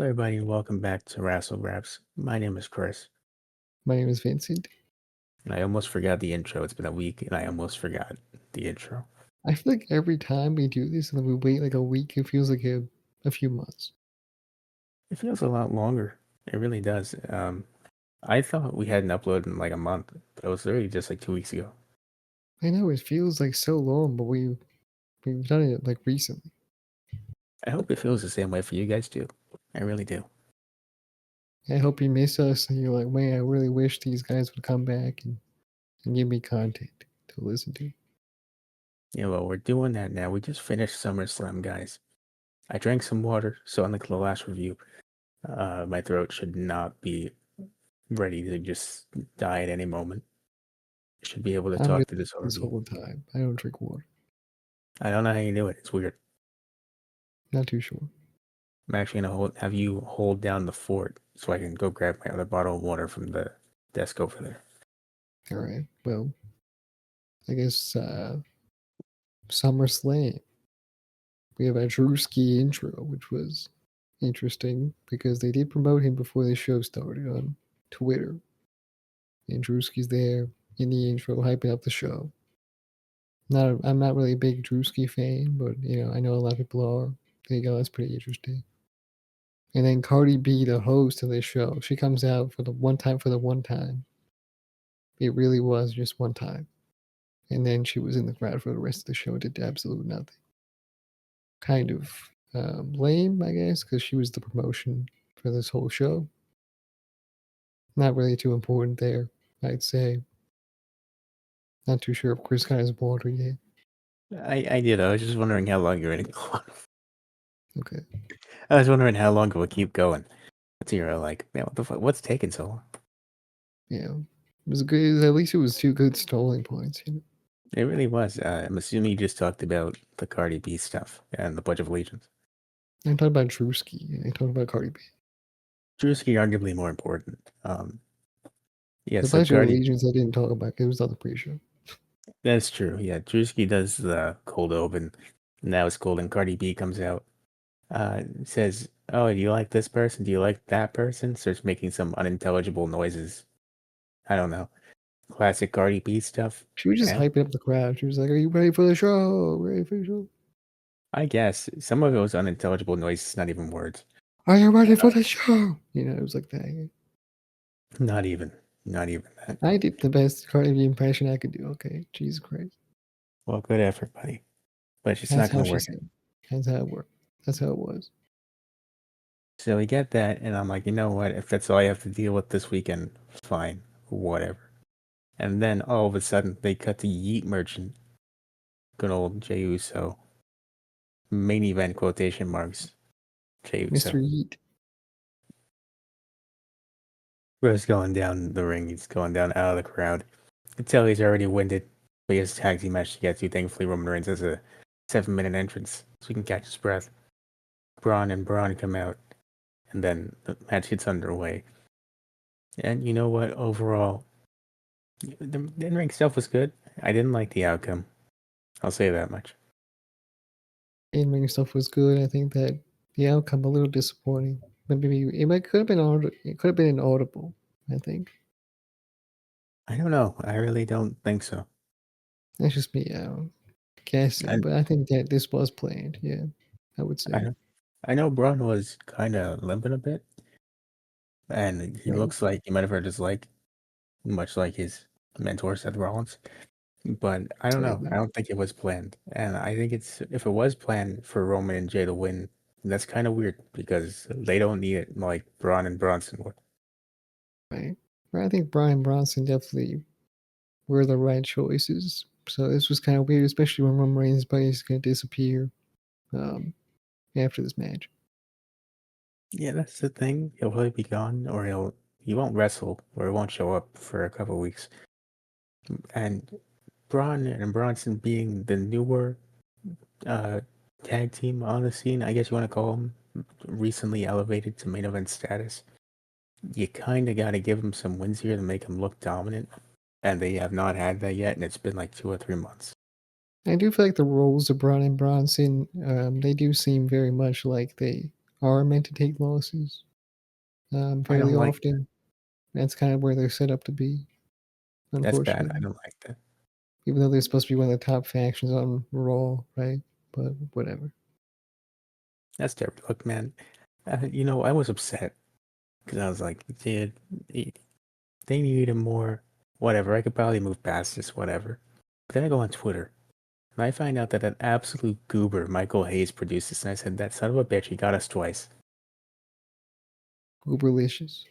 Hello, everybody, and welcome back to Wrassle Graps. My name is Chris, My name is Vincent. and I almost forgot the intro. It's been a week, and I almost forgot the intro. I feel like every time we do this and then we wait like a week, it feels like a few months. It feels a lot longer. It really does. I thought we hadn't uploaded in like a month, but it was literally just like 2 weeks ago. I know it feels like so long, but we've done it like recently. I hope it feels the same way for you guys too. I really do. I hope you miss us and you're like, man, I really wish these guys would come back and give me content to listen to. Yeah, well, we're doing that now. We just finished SummerSlam, guys. I drank some water, so unlike the last review, my throat should not be ready to just die at any moment. I should be able to I'm talk just through this this review. whole time. I don't drink water. I don't know how you do it. It's weird. Not too sure. I'm actually gonna have you hold down the fort so I can go grab my other bottle of water from the desk over there. All right. Well, I guess SummerSlam. We have a Drewski intro, which was interesting because they did promote him before the show started on Twitter. And Drewski's there in the intro hyping up the show. I'm not really a big Drewski fan, but I know a lot of people are. There you go, that's pretty interesting. And then Cardi B, the host of this show, she comes out for the one time. It really was just one time. And then she was in the crowd for the rest of the show and did absolutely nothing. Kind of lame, I guess, because she was the promotion for this whole show. Not really too important there, I'd say. Not too sure if Chris got his water yet. I did. I was just wondering how long you're gonna go on. Okay. I was wondering how long it would keep going. So you're like, man, what the fuck? What's taking so long? Yeah. It was good. At least it was two good stalling points. It really was. I'm assuming you just talked about the Cardi B stuff and the Pledge of Allegiance. I talked about Drewski and I talked about Cardi B. Drewski arguably more important. Yeah, The so Pledge of Cardi, Allegiance I didn't talk about. It was on the pre-show. that's true. Yeah, Drewski does the cold open. Now it's cold, and Cardi B comes out. Says, "Oh, do you like this person? Do you like that person?" Starts making some unintelligible noises. I don't know. Classic Cardi B stuff. She was just And hyping up the crowd. She was like, "Are you ready for the show? Ready for the show? I guess some of it was unintelligible noises, not even words. Are you ready for the show?" It was like that. Not even that. I did the best Cardi B impression I could do. Okay, Jesus Christ. Well, good effort, buddy. But it's That's not how going to she work. said. That's how it worked. That's how it was. So we get that, and I'm like, you know what? If that's all I have to deal with this weekend, fine, whatever. And then all of a sudden, they cut to Yeet Merchant. Good old Jey Uso. Main event quotation marks. Jey Uso. Mr. Yeet. Bro's going down the ring. He's going down out of the crowd. You can tell he's already winded. But he has a tag team match to get to. Thankfully, Roman Reigns has a 7-minute entrance, so he can catch his breath. Braun and Braun come out, and then the match gets underway. And you know what? Overall, the in-ring stuff was good. I didn't like the outcome. I'll say that much. In-ring stuff was good. I think that the outcome a little disappointing. Maybe could have been it could have been an audible. I think I don't know. I really don't think so. that's just me guessing, I but I think that this was planned. Yeah, I would say. I know Braun was kind of limping a bit, and he Right. looks like he might have hurt his leg, much like his mentor Seth Rollins. But I don't know. I Slightly. don't think it was planned, and I think if it was planned for Roman and Jay to win, that's kind of weird because they don't need it like Braun and Bronson would. Right. But I think Brian Bronson definitely were the right choices. So this was kind of weird, especially when Roman Reigns' body is going to disappear after this match. Yeah, that's the thing. He'll probably be gone, or he won't wrestle, or he won't show up for a couple of weeks. And Braun and Bronson being the newer tag team on the scene, I guess you want to call them, recently elevated to main event status. You kind of got to give them some wins here to make them look dominant, and they have not had that yet, and it's been like 2 or 3 months. I do feel like the roles of Braun and Bronson, they do seem very much like they are meant to take losses I fairly don't like that. often. That's kind of where they're set up to be, That's bad. I unfortunately. don't like that. Even though they're supposed to be one of the top factions on Raw, right? But whatever. That's terrible. Look, man, I was upset because I was like, dude, they needed more. Whatever. I could probably move past this, whatever. But then I go on Twitter and I find out that an absolute goober, Michael Hayes, produced this. And I said, that son of a bitch, he got us twice. Uberlicious.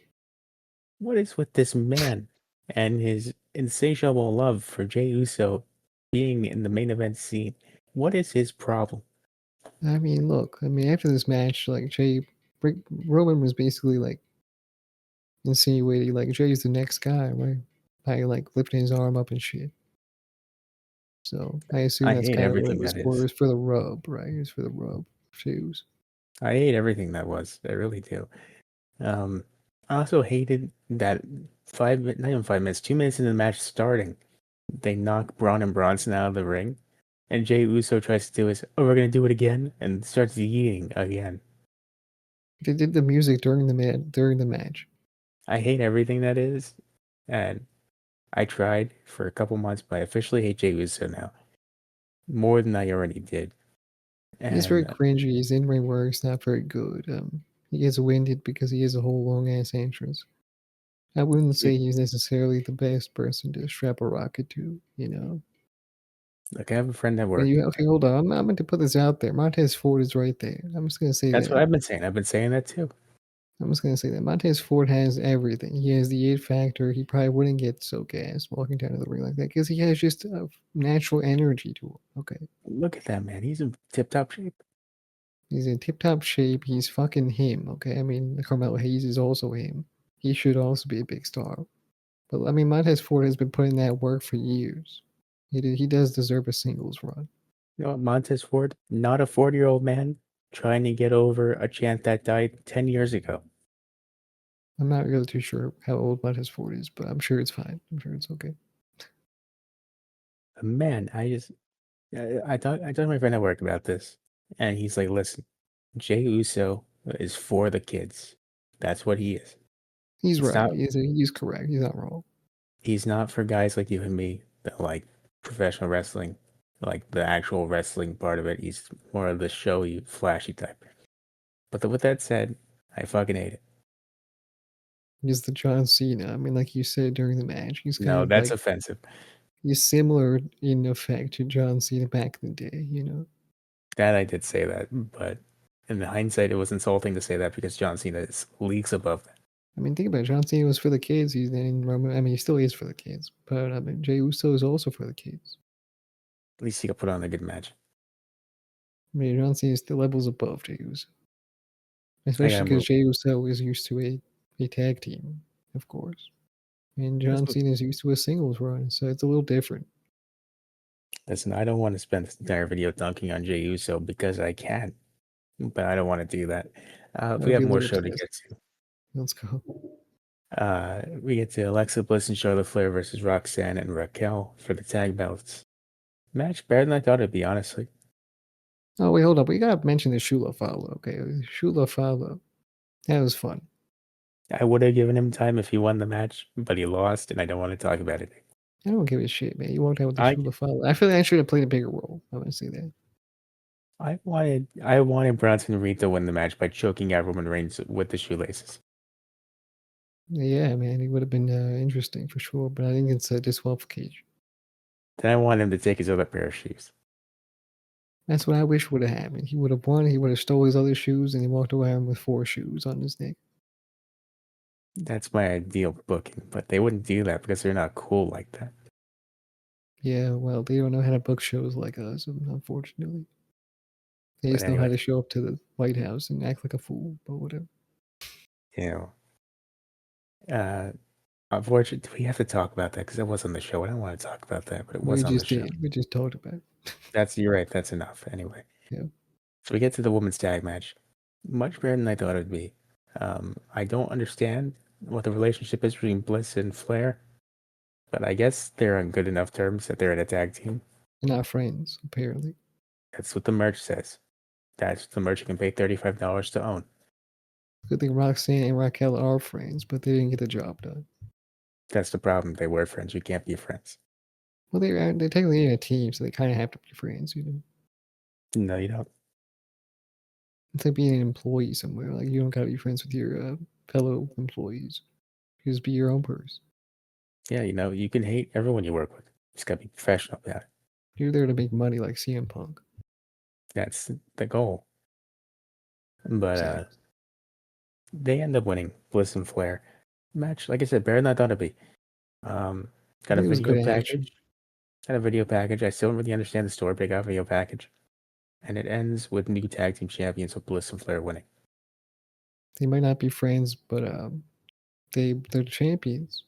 What is with this man and his insatiable love for Jey Uso being in the main event scene? What is his problem? I mean, look. I mean, after this match, like Roman was basically like insinuating like Jay's the next guy, right? By like lifting his arm up and shit. So I assume I that's hate kind of what it everything was that for. It is. was for the rub, right? It was for the rub shoes. I hate everything that was. I really do. Um, I also hated that not even 5 minutes, 2 minutes into the match starting, they knock Braun and Bronson out of the ring, and Jey Uso tries to do his, oh, we're gonna do it again, and starts yeeting again. They did the music during the match. I hate everything that is, and I tried for a couple months, but I officially hate Jey Uso now more than I already did. He's very And cringy. His in-ring work's not very good. He gets winded because he has a whole long ass entrance. I wouldn't it, say he's necessarily the best person to strap a rocket to, you know. like I have a friend at And work. you okay? Hold on. I'm going to put this out there. Montez Ford is right there. I'm just going to say That's what that. I've been saying. I've been saying that too. I'm just gonna say that Montez Ford has everything. He has the it factor. He probably wouldn't get so gassed walking down to the ring like that because he has just a natural energy to him. Okay, Look at that man. He's in tip-top shape. he's in tip-top shape. He's fucking him. Okay, I mean Carmelo Hayes is also him. He should also be a big star. But I mean Montez Ford has been putting that work for years. He does deserve a singles run. You know what, Montez Ford, not a 40-year-old man trying to get over a chant that died 10 years ago. I'm not really too sure how old Montez Ford is, but I'm sure it's fine. I'm sure it's okay. Man, I talked to my friend at work about this, and he's like, listen, Jey Uso is for the kids. That's what he is. He's It's right. not He's correct. He's not wrong. he's not for guys like you and me that like professional wrestling, like the actual wrestling part of it. He's more of the showy, flashy type. But with that said, I fucking hate it. He's the John Cena. I mean, like you said during the match, he's kind No, of that's like offensive. he's similar in effect to John Cena back in the day, you know. That I did say that, but in hindsight, it was insulting to say that because John Cena is leagues above that. I mean, think about it. John Cena was for the kids. He's in Roman. I mean, he still is for the kids. But I mean, Jey Uso is also for the kids. At least he could put on a good match. I mean, John Cena is still levels above Jey Uso, I especially gotta because move. Jey Uso is used to a tag team, of course, and Let's John move. Cena is used to a singles run, so it's a little different. Listen, I don't want to spend this entire video dunking on Jey Uso because I can, but I don't want to do that. That We would be have a more little show to excessive. get to. Let's go. We get to Alexa Bliss and Charlotte Flair versus Roxanne and Raquel for the tag belts. Match better than I thought it'd be, honestly. Oh wait, hold up. We gotta mention the Shula follow. Okay, Shula follow. That was fun. I would have given him time if he won the match, but he lost, and I don't want to talk about it. I don't give a shit, man. You walked out with the I Shula follow. I feel like I should have played a bigger role. I'm gonna say that. I wanted Bronson Reed to win the match by choking out Roman Reigns with the shoelaces. Yeah, man, it would have been interesting for sure, but I think it's a disqualification. Then I want him to take his other pair of shoes. That's what I wish would have happened. He would have won. He would have stole his other shoes, and he walked around with 4 shoes on his neck. That's my ideal booking, but they wouldn't do that because they're not cool like that. Yeah, well, they don't know how to book shows like us, unfortunately. They But just know how anyway, to show up to the White House and act like a fool, but whatever. you uh, unfortunately, we have to talk about that because it was on the show. I don't want to talk about that, but it was We on the just show. did. We just talked about it. You're right. That's enough. Anyway, Yeah. so we get to the women's tag match. Much better than I thought it would be. I don't understand what the relationship is between Bliss and Flair, but I guess they're on good enough terms that they're in a tag team. They're not friends, apparently. That's what the merch says. That's the merch you can pay $35 to own. Good thing Roxanne and Raquel are friends, but they didn't get the job done. That's the problem. They were friends. You can't be friends. Well, they're technically in a team, so they kind of have to be friends, you know. No, you don't. It's like being an employee somewhere. Like you don't gotta be friends with your fellow employees. You just be your own person. Yeah, you can hate everyone you work with. You just gotta be professional about it. You're there to make money, like CM Punk. That's the goal. But Exactly. they end up winning Bliss and Flair match. Like I said, better than I thought it'd be. I Got a think it was video good package. action. Got a video package. I still don't really understand the story, but I got a video package. And it ends with new tag team champions with Bliss and Flair winning. They might not be friends, but they're the champions.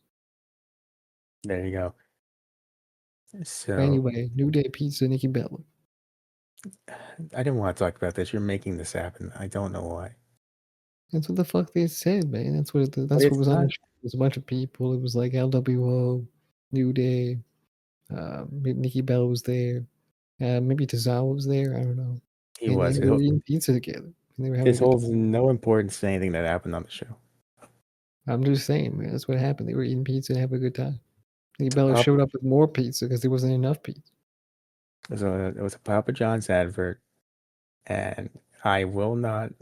There you go. But So anyway, New Day Pizza, Nikki Bella. I didn't want to talk about this. You're making this happen. I don't know why. That's what the fuck they said, man. But That's what it's was on not. the show. It was a bunch of people. It was like LWO, New Day. Nikki Bella was there. Maybe Tozawa was there. I don't know. He And was. they were eating pizza together. And they were having a This good holds time. no importance to anything that happened on the show. I'm just saying, man. That's what happened. They were eating pizza and having a good time. Nikki Bella Pop, showed up with more pizza because there wasn't enough pizza. it was a Papa John's advert, and I will not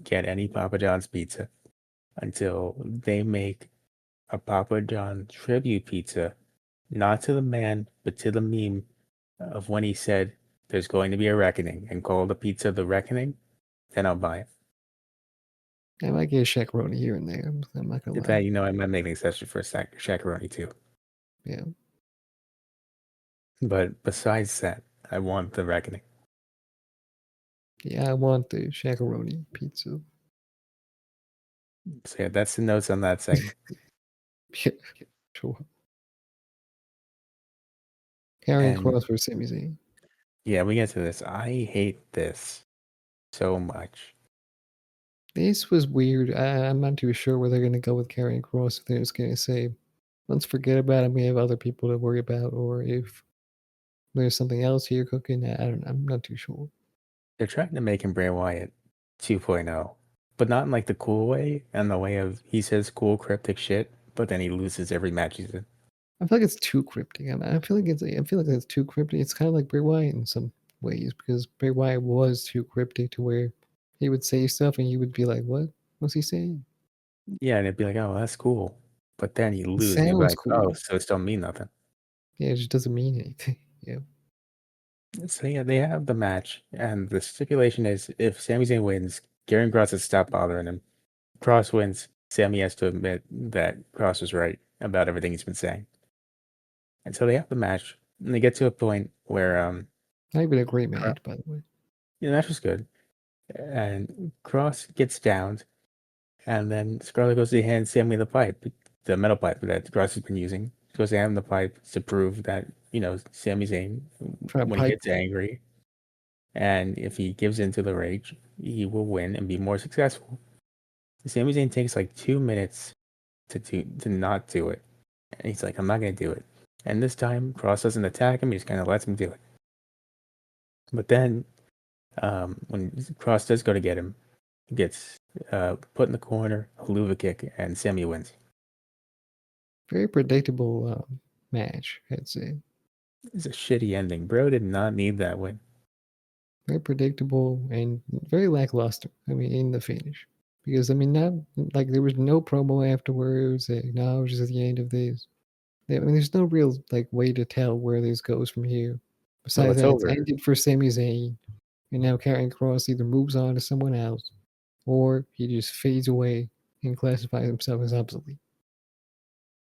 get any Papa John's pizza until they make a Papa John tribute pizza, not to the man, but to the meme of when he said there's going to be a reckoning and call the pizza the reckoning, then I'll buy it. I might get a shakaroni here and there. I'm not gonna lie. That I might make an exception for shakaroni too. Yeah. But besides that, I want the reckoning. Yeah, I want the shakaroni pizza. So yeah, that's the notes on that segment. Yeah, sure. Carrying And Cross for Sami Zayn. yeah, we get to this. I hate this so much. This was weird. I'm not too sure where they're going to go with Carrying Cross. If they're just going to say, let's forget about him. We have other people to worry about. Or if there's something else here cooking. I don't know. I'm not too sure. They're trying to make him Bray Wyatt 2.0, but not in like the cool way, and the way of he says cool cryptic shit, but then he loses every match he's in. I feel like it's too cryptic. I feel like it's too cryptic. It's kind of like Bray Wyatt in some ways because Bray Wyatt was too cryptic to where he would say stuff and you would be like, "What? What's he saying?" Yeah, and it'd be like, oh, that's cool. But then he It loses, and you'd be sounds like, oh, cool. so it don't mean nothing. Yeah, it just doesn't mean anything. Yeah. So yeah, they have the match, and the stipulation is if Sami Zayn wins, Garen Cross has stopped bothering him. Cross wins, Sami has to admit that Cross was right about everything he's been saying. And so they have the match, and they get to a point where Not even a great Cro- match, by the way. the match was good, and Cross gets downed, and then Scarlett goes to hand Sammy the pipe, the metal pipe that Cross has been using. She goes to hand him the pipe to prove that Sami Zayn, Try to when he pipe. gets angry, and if he gives into the rage, he will win and be more successful. Sami Zayn takes like 2 minutes to not do it, and he's like, "I'm not gonna do it." And this time, Cross doesn't attack him; he just kind of lets him do it. But then, when Cross does go to get him, he gets put in the corner, a Luva kick, and Sammy wins. Very predictable match, I'd say. It's a shitty ending. Bro did not need that win. Very predictable and very lackluster. I mean, in the finish. Because, I mean, not like there was no promo afterwards. They acknowledged at the end of this. I mean, there's no real like way to tell where this goes from here. Well, Besides it's that, it's over. ended for Sami Zayn, and now Karrion Cross either moves on to someone else, or he just fades away and classifies himself as obsolete.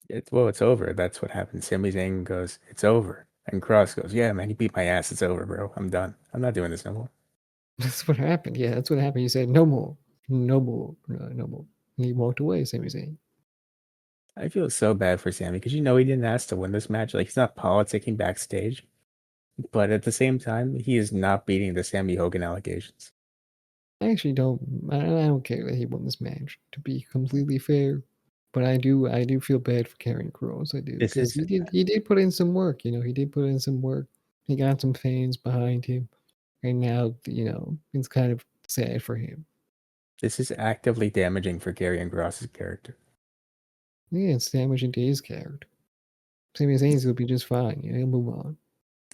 It's over. That's what happens. Sami Zayn goes, "It's over," and Cross goes, "Yeah, man, you beat my ass. It's over, bro. I'm done. I'm not doing this no more." That's what happened. Yeah, that's what happened. He said, "No more, no more, no more," and he walked away. Sami Zayn. I feel so bad for Sammy because he didn't ask to win this match. Like he's not politicking backstage, but at the same time, he is not beating the Sammy Hogan allegations. I actually don't. I don't care that he won this match. To be completely fair, but I do feel bad for Karrion Kross. I do This because is he did put in some work. He did put in some work. He got some fans behind him, and now it's kind of sad for him. This is actively damaging for Karrion Kross's character. Yeah, it's damaging to his character. Sami Zayn's will be just fine. He'll move on.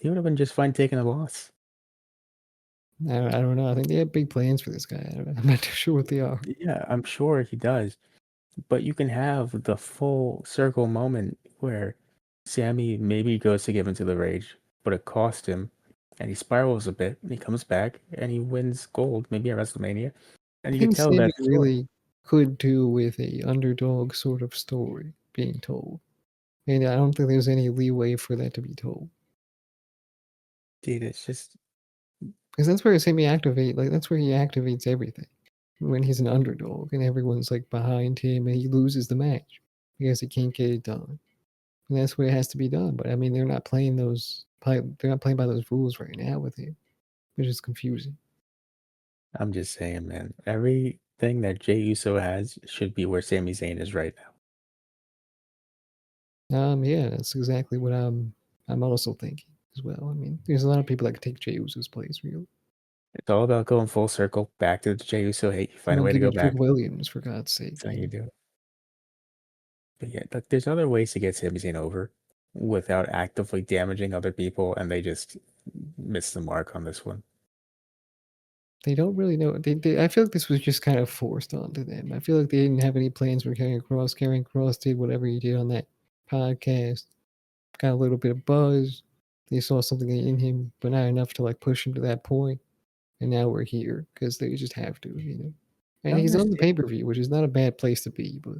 He would have been just fine taking a loss. I don't know. I think they have big plans for this guy. I'm not too sure what they are. Yeah, I'm sure he does. But you can have the full circle moment where Sammy maybe goes to give into the rage, but it cost him, and he spirals a bit, and he comes back, and he wins gold, maybe at WrestleMania, and I you can think tell Sammy that story. really could do with a underdog sort of story being told. And I don't think there's any leeway for that to be told. Dude, it's just, Because that's where Sammy activate like that's where he activates everything. When he's an underdog and everyone's like behind him and he loses the match because he can't get it done. And that's where it has to be done. But I mean they're not playing they're not playing by those rules right now with him, which is confusing. I'm just saying, man, everything that Jey Uso has should be where Sami Zayn is right now. Yeah, that's exactly what I'm also thinking as well. I mean, there's a lot of people that could take Jey Uso's place, really. It's all about going full circle, back to the Jey Uso hate. You find a Well, way to give go me Trick back. Williams for God's That's sake. how you do it. But yeah, like, there's other ways to get Sami Zayn over without actively damaging other people, and they just missed the mark on this one. They don't really know. I feel like this was just kind of forced onto them. I feel like they didn't have any plans for Carrying Cross. Carrying Cross did whatever he did on that podcast. Got a little bit of buzz. They saw something in him, but not enough to like push him to that point. And now we're here because they just have to, you know. I And don't he's on the understand. pay per view, which is not a bad place to be, but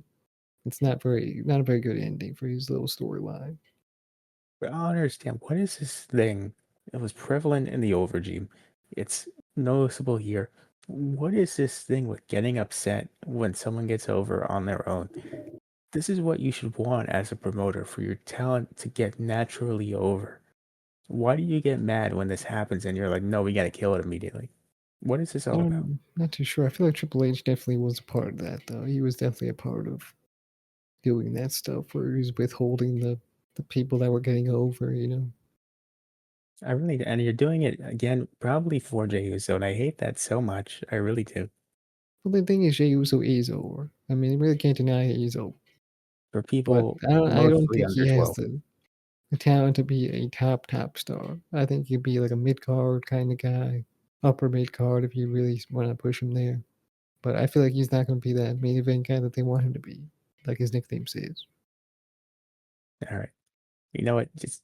it's not a very good ending for his little storyline. I don't understand. What is this thing? It was prevalent in the old regime. It's noticeable here. What is this thing with getting upset when someone gets over on their own? This is what you should want as a promoter for your talent to get naturally over. Why do you get mad when this happens and you're like, no, we got to kill it immediately? What is this all about? I'm not too sure. I feel like Triple H definitely was a part of that, though. He was definitely a part of doing that stuff where he's withholding the people that were getting over, you know. I really, and you're doing it again, probably for Jey Uso, and I hate that so much. I really do. Well, the thing is, Jey Uso is over. I mean, you really can't deny he's over. For But people I don't mostly think under he has 12. the talent to be a top star. I think he'd be like a mid card kind of guy, upper mid card if you really want to push him there. But I feel like he's not going to be that main event guy that they want him to be, like his nickname says. All right. You know what? Just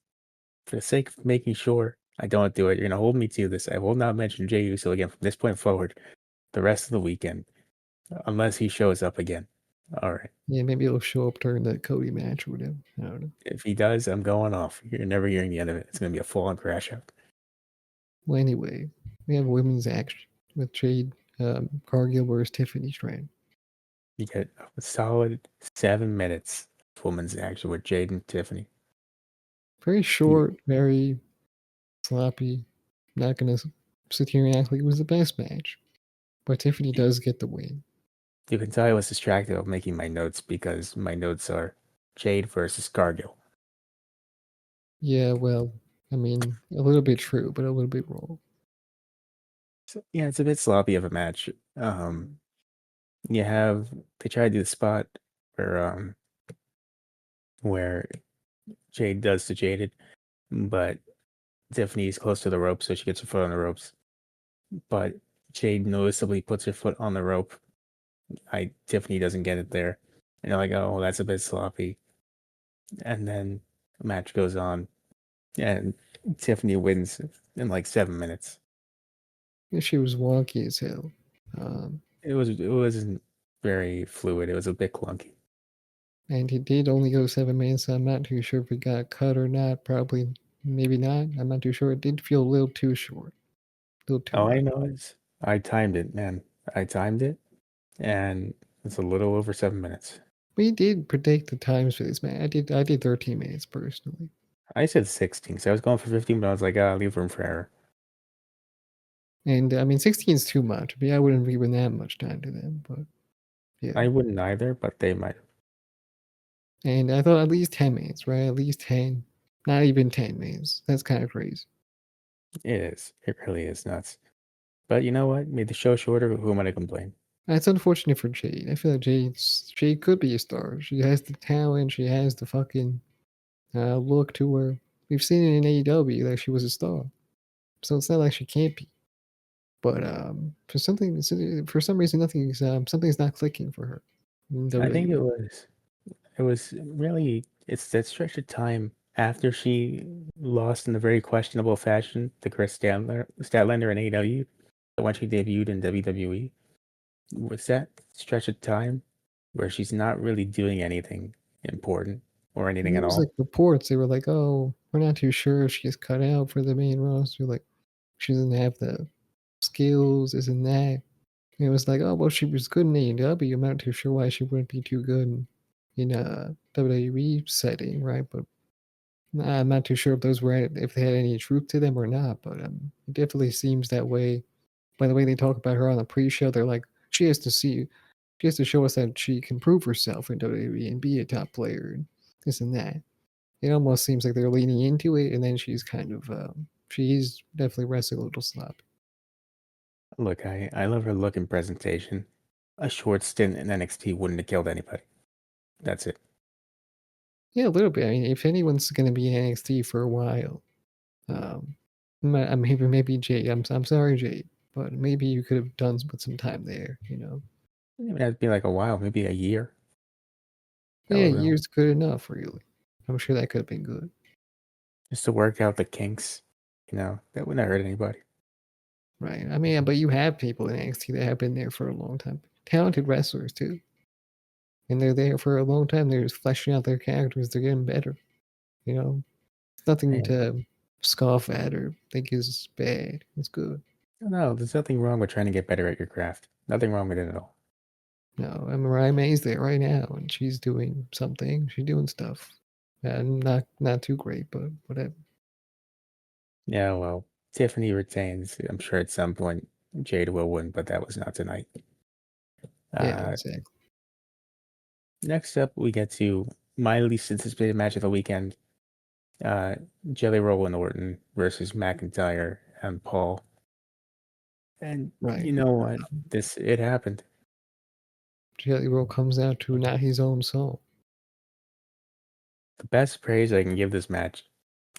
for the sake of making sure I don't do it, you're going to hold me to this. I will not mention Jey Uso again from this point forward the rest of the weekend, unless he shows up again. All right. Yeah, maybe he'll show up during the Cody match or whatever. I don't know. If he does, I'm going off. You're never hearing the end of it. It's going to be a full on crash out. Well, anyway, we have women's action with Jade Cargill versus Tiffany Stratton. You get a solid 7 minutes of women's action with Jade and Tiffany. Very You, short, very sloppy. Not gonna sit here and act like it was the best match, but Tiffany does get the win. you can tell I was distracted of making my notes because my notes are Jade versus Cargill. Yeah, well, I mean, a little bit true, but a little bit wrong. So, yeah, it's a bit sloppy of a match. You have they try to do the spot where where Jade does to Jaded, but Tiffany's close to the rope, so she gets her foot on the ropes. But Jade noticeably puts her foot on the rope. Tiffany doesn't get it there. And you're like, oh, well, that's a bit sloppy. And then the match goes on, and Tiffany wins in like 7 minutes. Yeah, she was wonky as hell. Um, It wasn't very fluid. It was a bit clunky. and he did only go 7 minutes. So I'm not too sure if he got cut or not. Probably, maybe not. I'm not too sure. It did feel a little too short, a little too All I much. know is I timed it, man. I timed it, and it's a little over 7 minutes. We did predict the times for this match. I did 13 minutes personally. I said 16, so I was going for 15, but I was like, leave room for error. And I mean, 16 is too much. But I wouldn't have given that much time to them. But yeah. I wouldn't either, but they might. And I thought at least 10 minutes, right? At least 10. Not even 10 minutes. That's kind of crazy. It is. It really is nuts. But you know what? Made the show shorter. Who am I to complain? That's unfortunate for Jade. I feel like Jade could be a star. She has the talent. She has the fucking look to her. We've seen it in AEW that she was a star, so it's not like she can't be. But for some reason, something's not clicking for her in I think WWE. it was really it's that stretch of time after she lost in a very questionable fashion to Chris Statlander in AEW, when she debuted in WWE. Was that stretch of time where she's not really doing anything important or anything There at was like all? reports. They were like, "Oh, we're not too sure if she's cut out for the main roster. Like, she doesn't have the skills, isn't that?" And it was like, "Oh, well, she was good in AEW. I'm not too sure why she wouldn't be too good in a WWE setting, right?" But I'm not too sure if they had any truth to them or not. But it definitely seems that way. By the way they talk about her on the pre-show, they're like, she has to show us that she can prove herself in WWE and be a top player and this and that. It almost seems like they're leaning into it, and then she's kind of she's definitely wrestling a little sloppy. Look, I love her look and presentation. A short stint in NXT wouldn't have killed anybody. That's it. Yeah, a little bit. I mean, if anyone's going to be in NXT for a while, maybe Jade. I'm sorry, Jade, but maybe you could have done with some time there. It would have to be like a while, maybe a year. That Yeah, would have been years good enough, really. I'm sure that could have been good. just to work out the kinks. That wouldn't have hurt anybody. Right. I mean, but you have people in NXT that have been there for a long time. Talented wrestlers too. And they're there for a long time. They're just fleshing out their characters. They're getting better. You know, it's nothing And to scoff at or think is bad. It's good. no, there's nothing wrong with trying to get better at your craft. Nothing wrong with it at all. No, I mean, Mariah May's there right now, and she's doing something. She's doing stuff. And not too great, but whatever. Yeah, well, Tiffany retains. I'm sure at some point Jade will win, but that was not tonight. Yeah, Uh, exactly. Next up, we get to my least anticipated match of the weekend. Uh, Jelly Roll and Orton versus McIntyre and Paul. And Right. you know what? It happened. Jelly Roll comes out to not his own song. The best praise I can give this match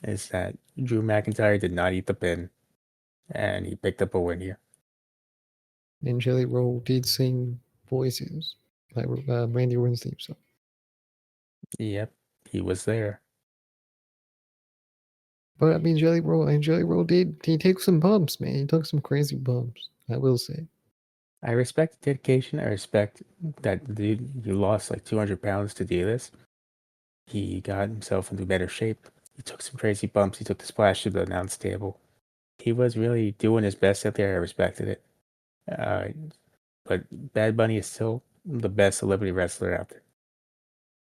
is that Drew McIntyre did not eat the pin, and he picked up a win here. And Jelly Roll did sing voices like Randy Orton's theme song. Yep, he was there. But I mean, Jelly Roll he took some bumps, man. He took some crazy bumps. I will say. I respect the dedication. I respect that the dude, he lost like 200 pounds to do this. He got himself into better shape. He took some crazy bumps. He took the splash to the announce table. He was really doing his best out there. I respected it. Uh, but Bad Bunny is still the best celebrity wrestler out there.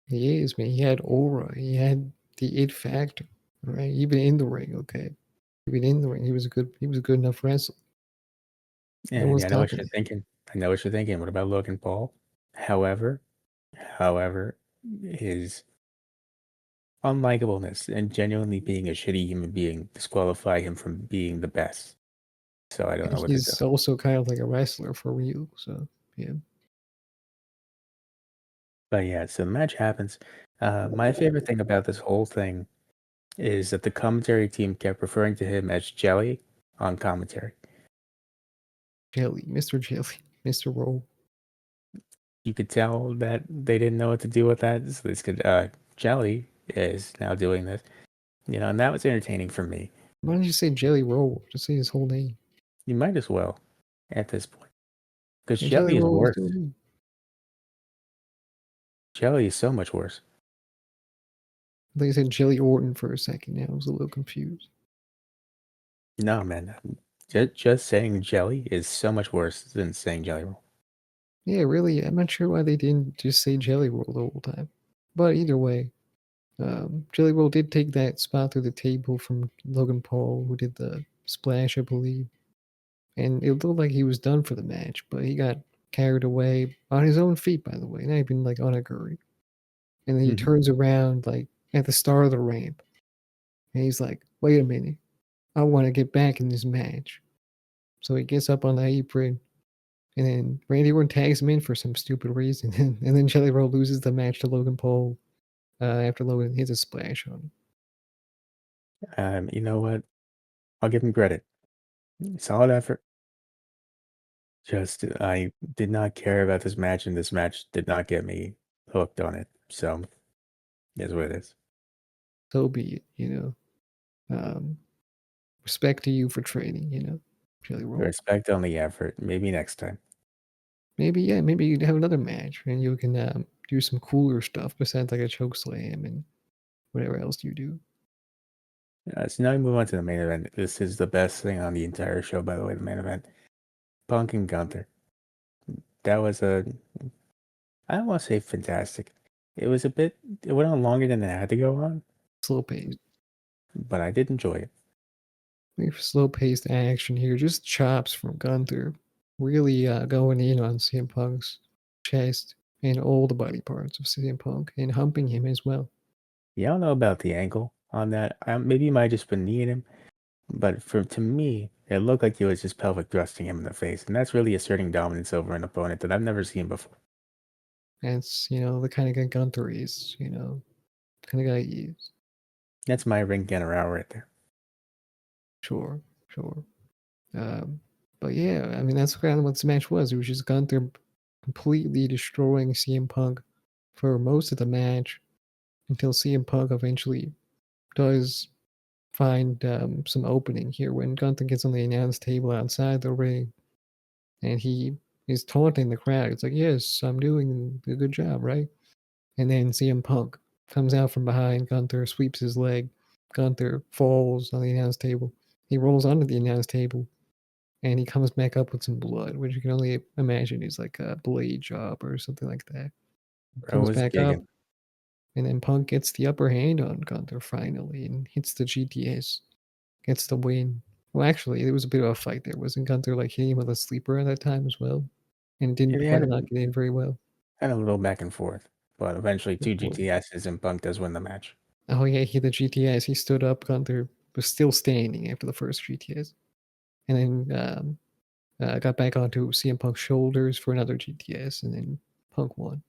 He is, man. He had aura. He had the it factor, right? Even in the ring, okay. Even in the ring, he was a good enough wrestler. No And one's I know what stopping you're it. thinking. I know what you're thinking. What about Logan Paul? However, however, his unlikableness and genuinely being a shitty human being disqualify him from being the best. So I don't know what to do. He's also kind of like a wrestler for real. So yeah. But yeah, so the match happens. My favorite thing about this whole thing is that the commentary team kept referring to him as Jelly on commentary. Jelly, Mr. Jelly, Mr. Roll. You could tell that they didn't know what to do with that. So this could Jelly is now doing this, and that was entertaining for me. Why don't you say Jelly Roll? Just say his whole name. You might as well at this point because And Jelly Jelly is Roll is worse. doing me. Jelly is so much worse. I thought you said Jelly Orton for a second. Now I was a little confused. No, man, just saying Jelly is so much worse than saying Jelly Roll. Yeah, really, I'm not sure why they didn't just say Jelly Roll the whole time. But either way, Jelly Roll did take that spot through the table from Logan Paul, who did the splash, I believe. And it looked like he was done for the match, but he got carried away on his own feet, by the way, not even like on a gurry. And then he Mhm. turns around like at the start of the ramp, and he's like, "Wait a minute, I want to get back in this match." So he gets up on the apron, And then Randy Orton tags him in for some stupid reason, and then Jelly Roll loses the match to Logan Paul after Logan hits a splash on him. You know what? I'll give him credit. Solid effort. Just I did not care about this match, and this match did not get me hooked on it. So, is what it is. So be it. Respect to you for training, Jelly Roll. Respect on the effort. Maybe next time. Maybe you'd have another match and you can do some cooler stuff besides like a choke slam and whatever else you do. So now we move on to the main event. This is the best thing on the entire show, by the way. The main event, Punk and Gunther. That was I don't want to say fantastic. It was a bit. It went on longer than it had to go on, Slow paced. but I did enjoy it. Slow paced action here. Just chops from Gunther. Really going in on CM Punk's chest and all the body parts of CM Punk and humping him as well. Yeah, I don't know about the angle on that. Maybe he might have just been kneeing him, but to me, it looked like he was just pelvic thrusting him in the face, and that's really asserting dominance over an opponent that I've never seen before. That's the kind of guy Gunther is, kind of guy he is. That's my ring general right there. Sure, sure. But yeah, I mean, that's kind of what this match was. It was just Gunther completely destroying CM Punk for most of the match until CM Punk eventually does find some opening here when Gunther gets on the announce table outside the ring and he is taunting the crowd. It's like, yes, I'm doing a good job, right? And then CM Punk comes out from behind Gunther, sweeps his leg. Gunther falls on the announce table. He rolls onto the announce table and he comes back up with some blood, which you can only imagine is like a blade job or something like that. Bro Comes was back up, gigging. and then Punk gets the upper hand on Gunther finally and hits the GTS, gets the win. Well, actually, there was a bit of a fight there. Wasn't Gunther like hitting him with a sleeper at that time as well? And Yeah, didn't they quite knock it in very well. had a little back and forth, but eventually two Before. GTSs and Punk does win the match. Oh yeah, he hit the GTS. He stood up. Gunther was still standing after the first GTS, and then got back onto CM Punk's shoulders for another GTS, and then Punk won.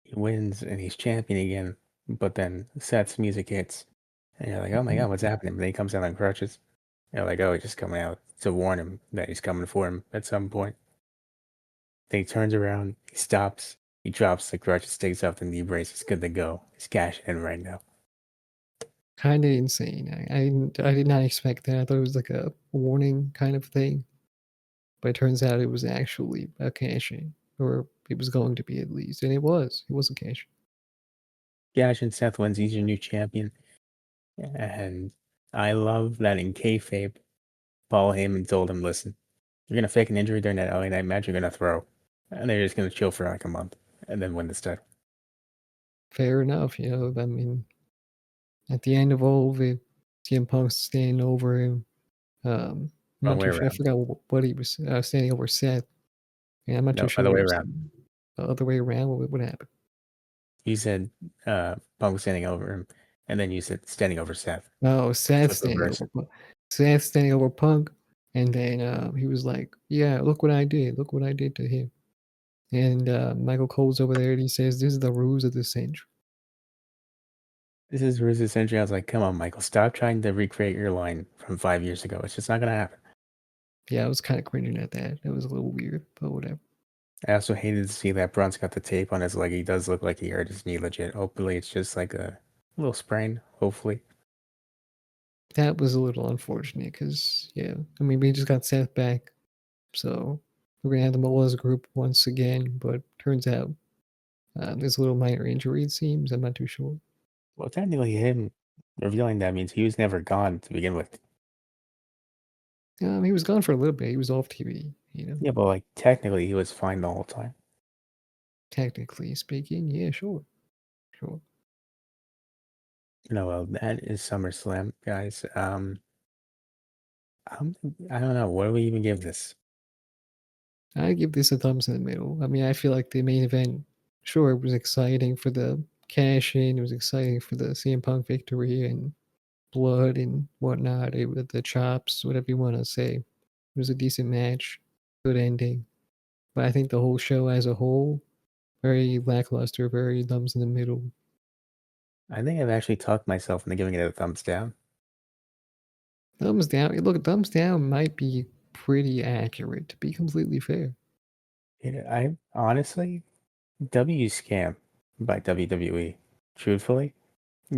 He wins and he's champion again, but then Seth's music hits, and you're like, oh my god, what's happening? But then he comes out on crutches. You're like, oh, he's just coming out to warn him that he's coming for him at some point. Then he turns around, he stops, he drops the crutches, takes off the knee brace, he's good to go. He's cashing in right now. Kind of insane. I did not expect that. I thought it was like a warning kind of thing, but it turns out it was actually a cash in, or it was going to be at least, and it was. It was a cash. Cash and Seth wins, he's your new champion. And I love that in kayfabe, Paul Heyman told him, listen, you're going to fake an injury during that LA Night match, you're going to throw. And they're just going to chill for like a month and then win this title. Fair enough. I mean, at the end of all of it, CM Punk's standing over him. I'm Wrong not way too sure. I around. forgot what he was standing over Seth. And I'm not too No, sure other what way he was around. saying. The other way around. What happened? You said Punk was standing over him, and then you said standing over Seth. Oh, Seth Flip the standing verse. over Punk. Seth standing over Punk, and then he was like, "Yeah, look what I did. Look what I did to him." And Michael Cole's over there, and he says, "This is the ruse of the century." This is Ruse's Century. I was like, come on, Michael, stop trying to recreate your line from 5 years ago. It's just not going to happen. Yeah, I was kind of cringing at that. It was a little weird, but whatever. I also hated to see that Braun's got the tape on his leg. He does look like he hurt his knee legit. Hopefully, it's just like a little sprain. Hopefully. That was a little unfortunate because, yeah, I mean, we just got Seth back, so we're gonna have the Molas group once again. But turns out there's a little minor injury. It seems. I'm not too sure. Well, technically, him revealing that means he was never gone to begin with. He was gone for a little bit. He was off TV. Yeah, but like technically, he was fine the whole time. Technically speaking, yeah, sure, sure. No, well, that is SummerSlam, guys. I don't know. What do we even give this? I give this a thumbs in the middle. I mean, I feel like the main event, sure, it was exciting for the cash in. It was exciting for the CM Punk victory and blood and whatnot. The chops, whatever you want to say. It was a decent match. good ending. But I think the whole show as a whole, very lackluster, very thumbs in the middle. I think I've actually talked myself into giving it a thumbs down. Thumbs down. Look, thumbs down might be pretty accurate, to be completely fair. I honestly, W Scam by WWE. Truthfully,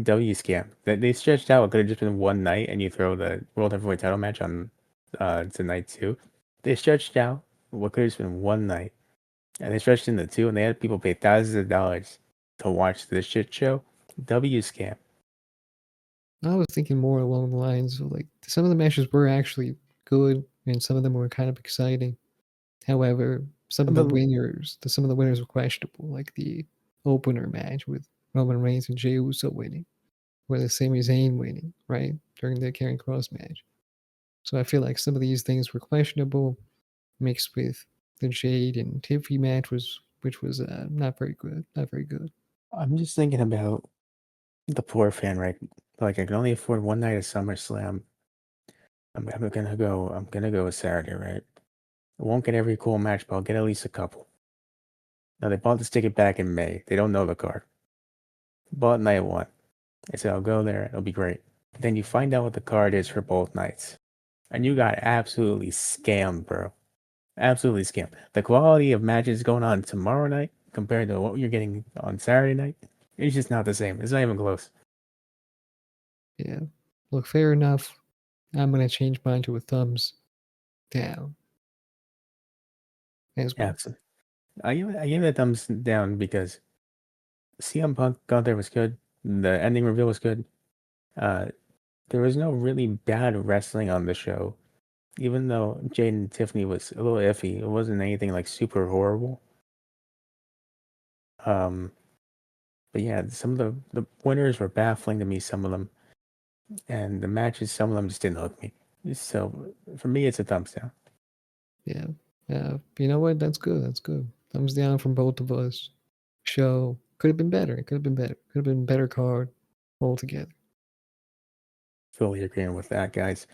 W Scam. They stretched out. It could have just been one night, and you throw the World Heavyweight Title match on to night two. They stretched out what could have just been one night, and they stretched into two, and they had people pay thousands of dollars to watch this shit show. W Scam. I was thinking more along the lines of like some of the matches were actually good, and some of them were kind of exciting. However, The some of the winners were questionable, like the opener match with Roman Reigns and Jey Uso winning, or the Sami Zayn winning, right, during the Karrion Cross match. So I feel like some of these things were questionable, mixed with the Jade and Tiffy match which was not very good, not very good. I'm just thinking about the poor fan, right? Like I can only afford one night of SummerSlam. I'm gonna go. I'm gonna go with Saturday, right? I won't get every cool match, but I'll get at least a couple. Now they bought this ticket back in May. They don't know the card. Bought night one. They said I'll go there. It'll be great. Then you find out what the card is for both nights, and you got absolutely scammed, bro. Absolutely scammed. The quality of matches going on tomorrow night compared to what you're getting on Saturday night, it's just not the same. It's not even close. Yeah. Look, fair enough. I'm gonna change mine to a thumbs down as well. Absolutely. I give it a thumbs down because CM Punk got there was good. The ending reveal was good. Uh, there was no really bad wrestling on the show. Even though Jade and Tiffany was a little iffy, it wasn't anything like super horrible. Um, but yeah, some of the winners were baffling to me, some of them, and the matches, some of them just didn't hook me. So for me, it's a thumbs down. Yeah. You know what? That's good. That's good. Thumbs down from both of us. Show could have been better. It could have been better. Could have been better card altogether. Fully agreeing with that, guys.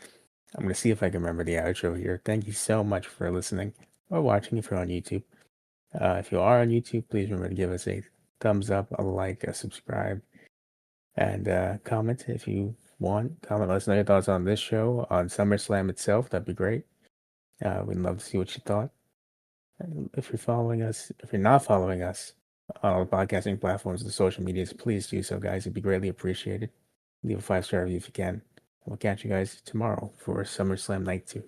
I'm gonna see if I can remember the outro here. Thank you so much for listening or watching if you're on YouTube. If you are on YouTube, please remember to give us a thumbs up, a like, a subscribe, and comment if you want. Comment, let us know your thoughts on this show, on SummerSlam itself. That'd be great. We'd love to see what you thought. And if you're following us, if you're not following us on all the podcasting platforms and social medias, please do so, guys. It'd be greatly appreciated. Leave a 5-star review if you can. We'll catch you guys tomorrow for SummerSlam Night 2.